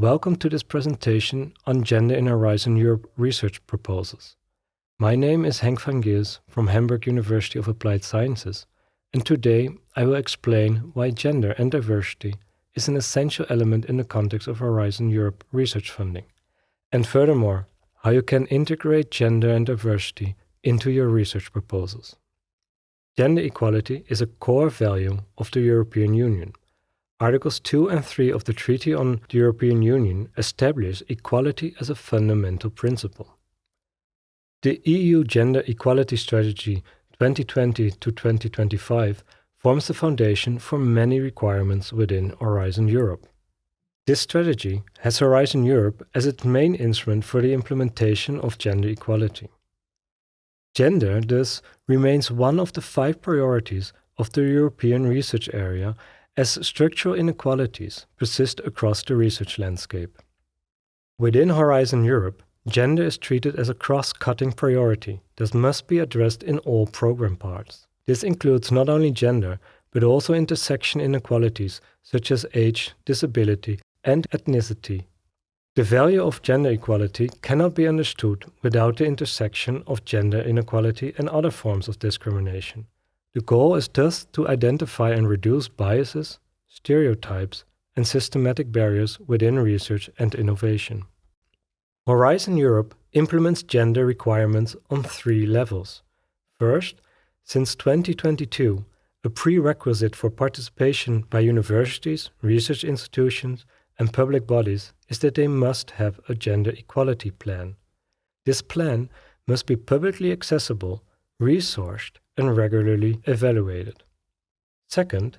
Welcome to this presentation on Gender in Horizon Europe research proposals. My name is Henk van Geers from Hamburg University of Applied Sciences, and today I will explain why gender and diversity is an essential element in the context of Horizon Europe research funding, and furthermore, how you can integrate gender and diversity into your research proposals. Gender equality is a core value of the European Union. Articles 2 and 3 of the Treaty on the European Union establish equality as a fundamental principle. The EU Gender Equality Strategy 2020 to 2025 forms the foundation for many requirements within Horizon Europe. This strategy has Horizon Europe as its main instrument for the implementation of gender equality. Gender, thus, remains one of the 5 priorities of the European research area as structural inequalities persist across the research landscape. Within Horizon Europe, gender is treated as a cross-cutting priority that must be addressed in all program parts. This includes not only gender, but also intersection inequalities such as age, disability, and ethnicity. The value of gender equality cannot be understood without the intersection of gender inequality and other forms of discrimination. The goal is thus to identify and reduce biases, stereotypes, and systematic barriers within research and innovation. Horizon Europe implements gender requirements on 3 levels. First, since 2022, a prerequisite for participation by universities, research institutions, and public bodies is that they must have a gender equality plan. This plan must be publicly accessible, resourced, and regularly evaluated. Second,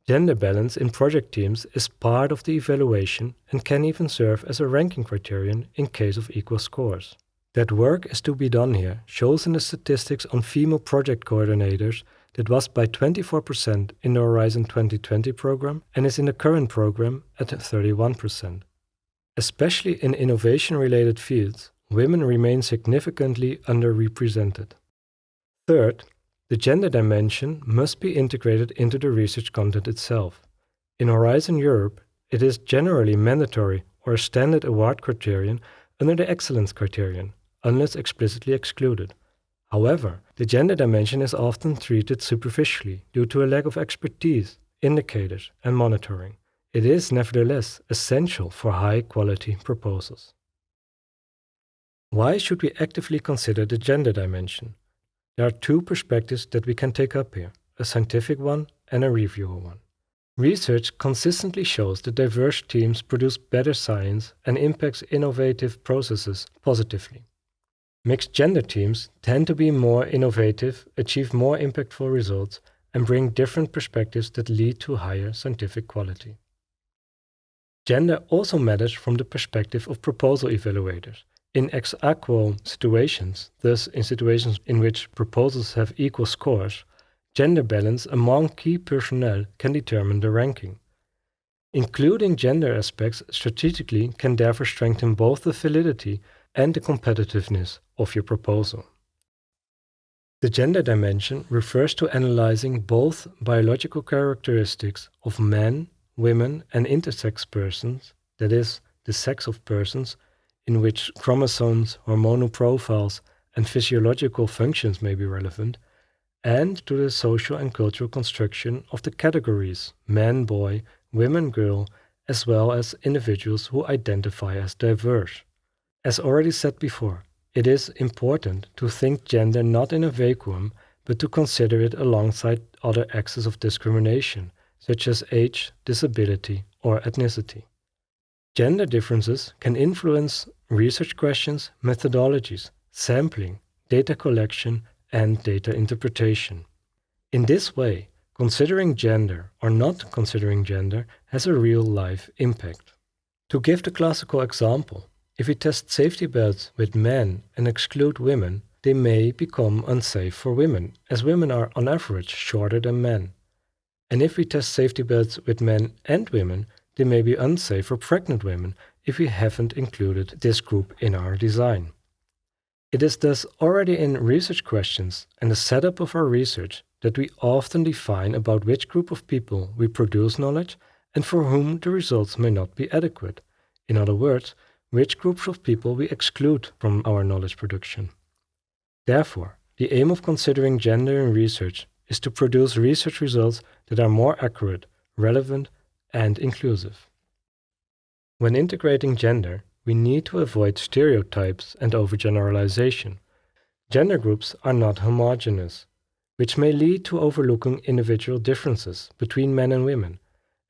gender balance in project teams is part of the evaluation and can even serve as a ranking criterion in case of equal scores. That work is to be done here shows in the statistics on female project coordinators that was by 24% in the Horizon 2020 program and is in the current program at 31%. Especially in innovation-related fields, women remain significantly underrepresented. Third, the gender dimension must be integrated into the research content itself. In Horizon Europe, it is generally mandatory or a standard award criterion under the excellence criterion, unless explicitly excluded. However, the gender dimension is often treated superficially due to a lack of expertise, indicators, and monitoring. It is nevertheless essential for high-quality proposals. Why should we actively consider the gender dimension? There are 2 perspectives that we can take up here, a scientific one and a reviewer one. Research consistently shows that diverse teams produce better science and impacts innovative processes positively. Mixed gender teams tend to be more innovative, achieve more impactful results, and bring different perspectives that lead to higher scientific quality. Gender also matters from the perspective of proposal evaluators. In ex aequo situations, thus in situations in which proposals have equal scores, gender balance among key personnel can determine the ranking. Including gender aspects strategically can therefore strengthen both the validity and the competitiveness of your proposal. The gender dimension refers to analyzing both biological characteristics of men, women, and intersex persons, that is, the sex of persons, in which chromosomes, hormonal profiles, and physiological functions may be relevant, and to the social and cultural construction of the categories man, boy, women, girl, as well as individuals who identify as diverse. As already said before, it is important to think gender not in a vacuum, but to consider it alongside other axes of discrimination, such as age, disability, or ethnicity. Gender differences can influence research questions, methodologies, sampling, data collection, and data interpretation. In this way, considering gender or not considering gender has a real-life impact. To give the classical example, if we test safety belts with men and exclude women, they may become unsafe for women, as women are on average shorter than men. And if we test safety belts with men and women, they may be unsafe for pregnant women if we haven't included this group in our design. It is thus already in research questions and the setup of our research that we often define about which group of people we produce knowledge and for whom the results may not be adequate. In other words, which groups of people we exclude from our knowledge production. Therefore, the aim of considering gender in research is to produce research results that are more accurate, relevant, and inclusive. When integrating gender, we need to avoid stereotypes and overgeneralization. Gender groups are not homogeneous, which may lead to overlooking individual differences between men and women,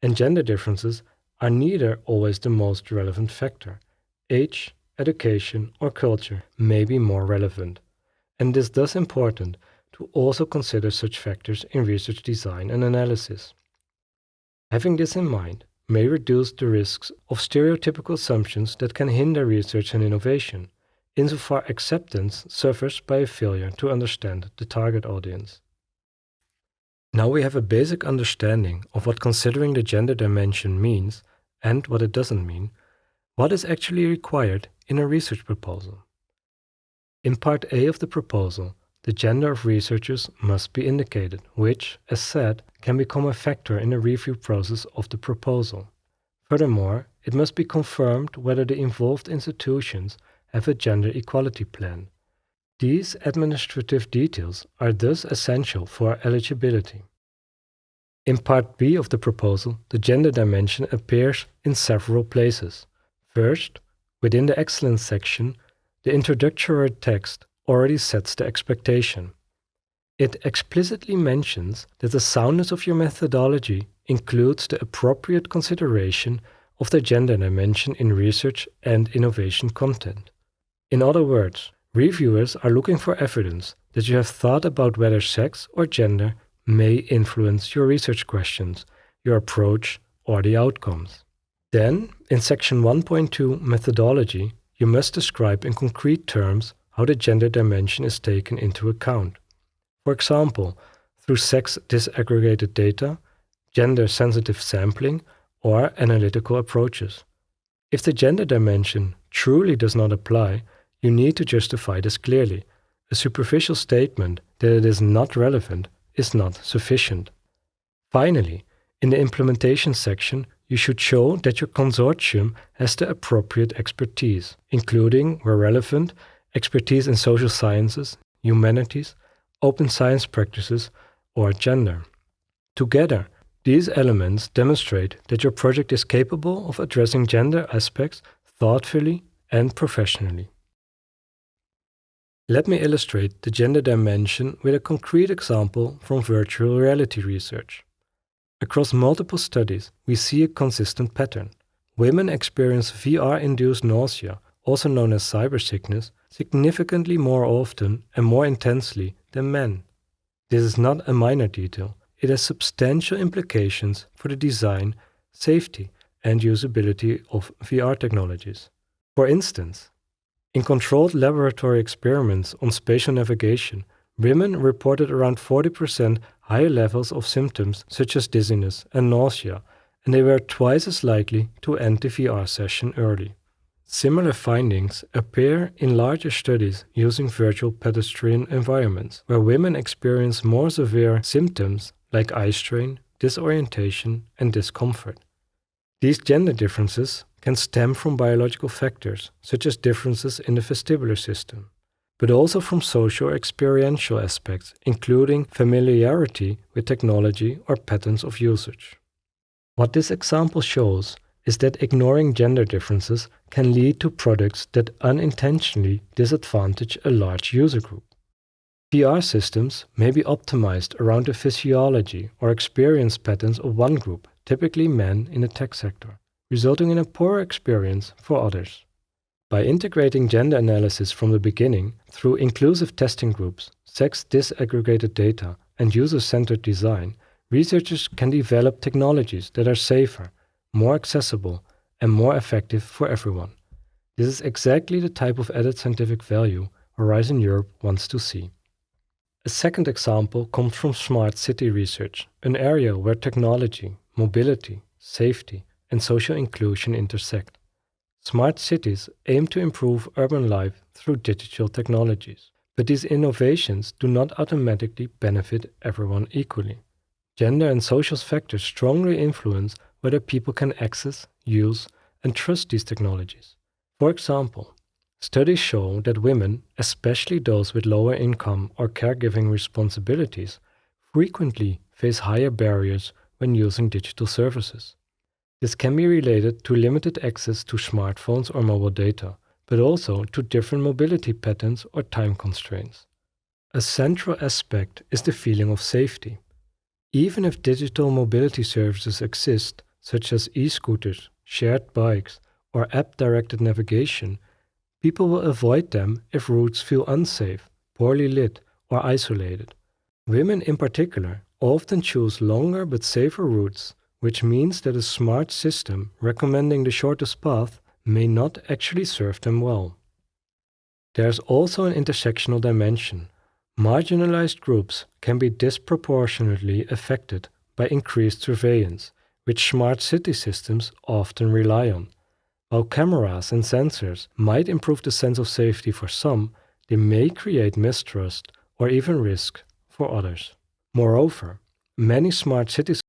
and gender differences are neither always the most relevant factor. Age, education, or culture may be more relevant, and it is thus important to also consider such factors in research design and analysis. Having this in mind may reduce the risks of stereotypical assumptions that can hinder research and innovation, insofar acceptance suffers by a failure to understand the target audience. Now we have a basic understanding of what considering the gender dimension means and what it doesn't mean. What is actually required in a research proposal? In Part A of the proposal, the gender of researchers must be indicated, which, as said, can become a factor in the review process of the proposal. Furthermore, it must be confirmed whether the involved institutions have a gender equality plan. These administrative details are thus essential for eligibility. In Part B of the proposal, the gender dimension appears in several places. First, within the excellence section, the introductory text already sets the expectation. It explicitly mentions that the soundness of your methodology includes the appropriate consideration of the gender dimension in research and innovation content. In other words, reviewers are looking for evidence that you have thought about whether sex or gender may influence your research questions, your approach, or the outcomes. Then, in section 1.2 Methodology, you must describe in concrete terms how the gender dimension is taken into account. For example, through sex disaggregated data, gender-sensitive sampling, or analytical approaches. If the gender dimension truly does not apply, you need to justify this clearly. A superficial statement that it is not relevant is not sufficient. Finally, in the implementation section, you should show that your consortium has the appropriate expertise, including, where relevant, expertise in social sciences, humanities, open science practices, or gender. Together, these elements demonstrate that your project is capable of addressing gender aspects thoughtfully and professionally. Let me illustrate the gender dimension with a concrete example from virtual reality research. Across multiple studies, we see a consistent pattern. Women experience VR-induced nausea, also known as cybersickness, significantly more often and more intensely than men. This is not a minor detail. It has substantial implications for the design, safety, and usability of VR technologies. For instance, in controlled laboratory experiments on spatial navigation, women reported around 40% higher levels of symptoms such as dizziness and nausea, and they were twice as likely to end the VR session early. Similar findings appear in larger studies using virtual pedestrian environments, where women experience more severe symptoms like eye strain, disorientation, and discomfort. These gender differences can stem from biological factors, such as differences in the vestibular system, but also from social or experiential aspects, including familiarity with technology or patterns of usage. What this example shows is that ignoring gender differences can lead to products that unintentionally disadvantage a large user group. VR systems may be optimized around the physiology or experience patterns of one group, typically men in the tech sector, resulting in a poorer experience for others. By integrating gender analysis from the beginning through inclusive testing groups, sex disaggregated data, and user-centered design, researchers can develop technologies that are safer, more accessible, and more effective for everyone. This is exactly the type of added scientific value Horizon Europe wants to see. A second example comes from smart city research, an area where technology, mobility, safety, and social inclusion intersect. Smart cities aim to improve urban life through digital technologies, but these innovations do not automatically benefit everyone equally. Gender and social factors strongly influence whether people can access, use, and trust these technologies. For example, studies show that women, especially those with lower income or caregiving responsibilities, frequently face higher barriers when using digital services. This can be related to limited access to smartphones or mobile data, but also to different mobility patterns or time constraints. A central aspect is the feeling of safety. Even if digital mobility services exist, such as e-scooters, shared bikes, or app-directed navigation, people will avoid them if routes feel unsafe, poorly lit, or isolated. Women in particular often choose longer but safer routes, which means that a smart system recommending the shortest path may not actually serve them well. There's also an intersectional dimension. Marginalized groups can be disproportionately affected by increased surveillance, which smart city systems often rely on. While cameras and sensors might improve the sense of safety for some, they may create mistrust or even risk for others. Moreover, many smart cities